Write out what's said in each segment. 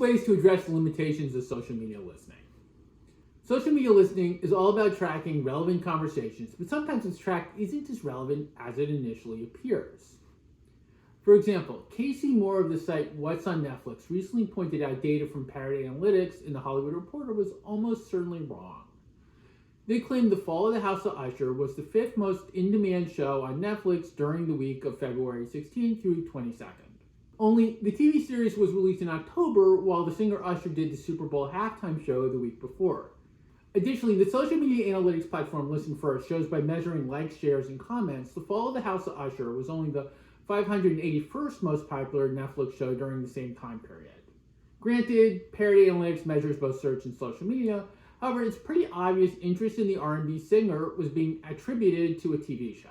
ways to address the limitations of social media listening. Social media listening is all about tracking relevant conversations, but sometimes what's tracked isn't as relevant as it initially appears. For example, Casey Moore of the site What's on Netflix recently pointed out data from Parrot Analytics in The Hollywood Reporter was almost certainly wrong. They claimed The Fall of the House of Usher was the 5th most in-demand show on Netflix during the week of February 16th through 22nd. Only the TV series was released in October, while the singer Usher did the Super Bowl halftime show the week before. Additionally, the social media analytics platform ListenFirst shows by measuring likes, shares, and comments, The Fall of the House of Usher was only the 581st most popular Netflix show during the same time period. Granted, Parrot Analytics measures both search and social media. However, it's pretty obvious interest in the R&B singer was being attributed to a TV show.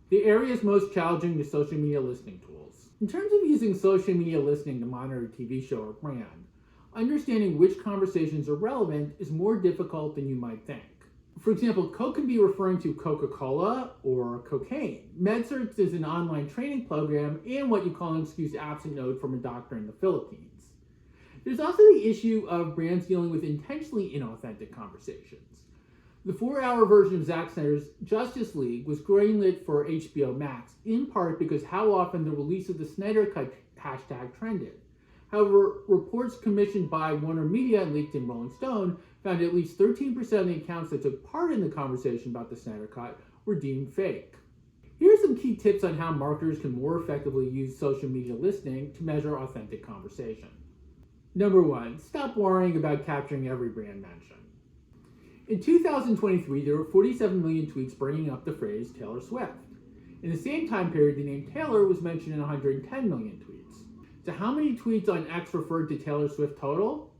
The areas most challenging to social media listening tools. In terms of using social media listening to monitor a TV show or brand, understanding which conversations are relevant is more difficult than you might think. For example, Coke can be referring to Coca-Cola or cocaine. MedCerts is an online training program and what you call an excuse absent note from a doctor in the Philippines. There's also the issue of brands dealing with intentionally inauthentic conversations. The 4-hour version of Zack Snyder's Justice League was greenlit for HBO Max, in part because how often the release of the Snyder Cut hashtag trended. However, reports commissioned by Warner Media and leaked in Rolling Stone found at least 13% of the accounts that took part in the conversation about the Snyder Cut were deemed fake. Here are some key tips on how marketers can more effectively use social media listening to measure authentic conversation. Number 1, stop worrying about capturing every brand mention. In 2023, there were 47 million tweets bringing up the phrase Taylor Swift. In the same time period, the name Taylor was mentioned in 110 million tweets. So how many tweets on X referred to Taylor Swift total?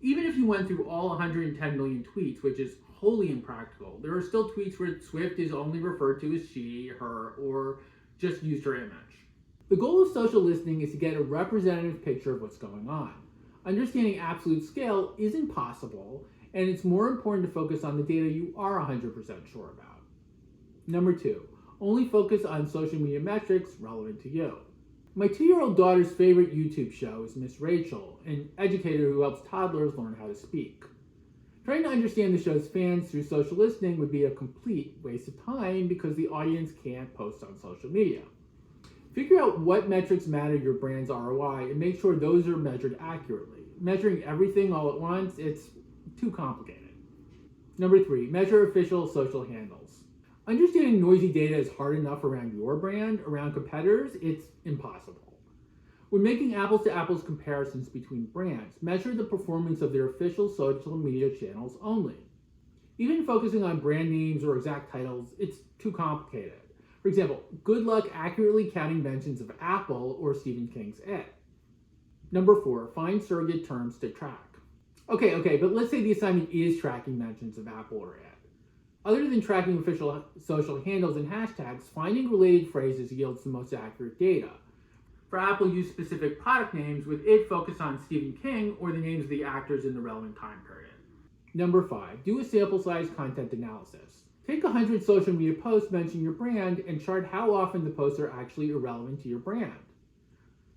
Even if you went through all 110 million tweets, which is wholly impractical, there are still tweets where Swift is only referred to as she, her, or just used her image. The goal of social listening is to get a representative picture of what's going on. Understanding absolute scale isn't possible, and it's more important to focus on the data you are 100% sure about. Number 2, only focus on social media metrics relevant to you. My 2-year-old daughter's favorite YouTube show is Miss Rachel, an educator who helps toddlers learn how to speak. Trying to understand the show's fans through social listening would be a complete waste of time because the audience can't post on social media. Figure out what metrics matter to your brand's ROI and make sure those are measured accurately. Measuring everything all at once, it's too complicated. Number 3, measure official social handles. Understanding noisy data is hard enough around your brand. Around competitors, it's impossible. When making apples-to-apples comparisons between brands, measure the performance of their official social media channels only. Even focusing on brand names or exact titles, it's too complicated. For example, good luck accurately counting mentions of Apple or Stephen King's It. Number 4, find surrogate terms to track. Okay, but let's say the assignment is tracking mentions of Apple or It. Other than tracking official social handles and hashtags, finding related phrases yields the most accurate data. For Apple, use specific product names, with It focus on Stephen King or the names of the actors in the relevant time period. Number 5, do a sample size content analysis. Take 100 social media posts mentioning your brand and chart how often the posts are actually irrelevant to your brand.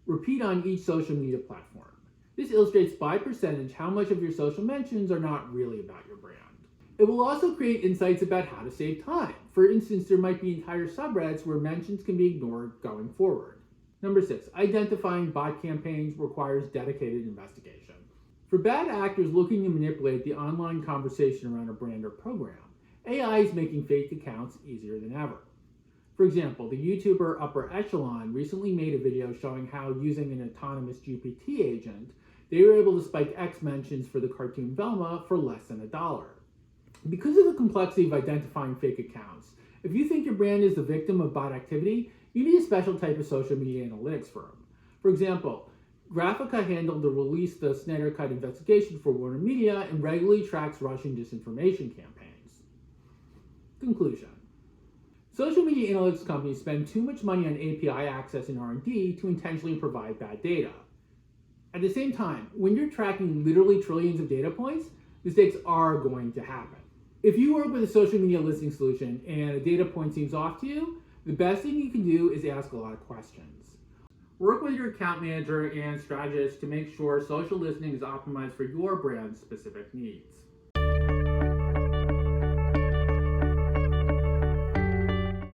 Repeat on each social media platform. This illustrates by percentage how much of your social mentions are not really about your brand. It will also create insights about how to save time. For instance, there might be entire subreddits where mentions can be ignored going forward. Number 6, identifying bot campaigns requires dedicated investigation. For bad actors looking to manipulate the online conversation around a brand or program, AI is making fake accounts easier than ever. For example, the YouTuber Upper Echelon recently made a video showing how, using an autonomous GPT agent, they were able to spike X mentions for the cartoon Velma for less than $1. Because of the complexity of identifying fake accounts, if you think your brand is the victim of bot activity, you need a special type of social media analytics firm. For example, Graphika handled the release of the Snyder Cut investigation for Warner Media and regularly tracks Russian disinformation campaigns. Conclusion. Social media analytics companies spend too much money on API access and R&D to intentionally provide bad data. At the same time, when you're tracking literally trillions of data points, mistakes are going to happen. If you work with a social media listening solution and a data point seems off to you, the best thing you can do is ask a lot of questions. Work with your account manager and strategist to make sure social listening is optimized for your brand's specific needs.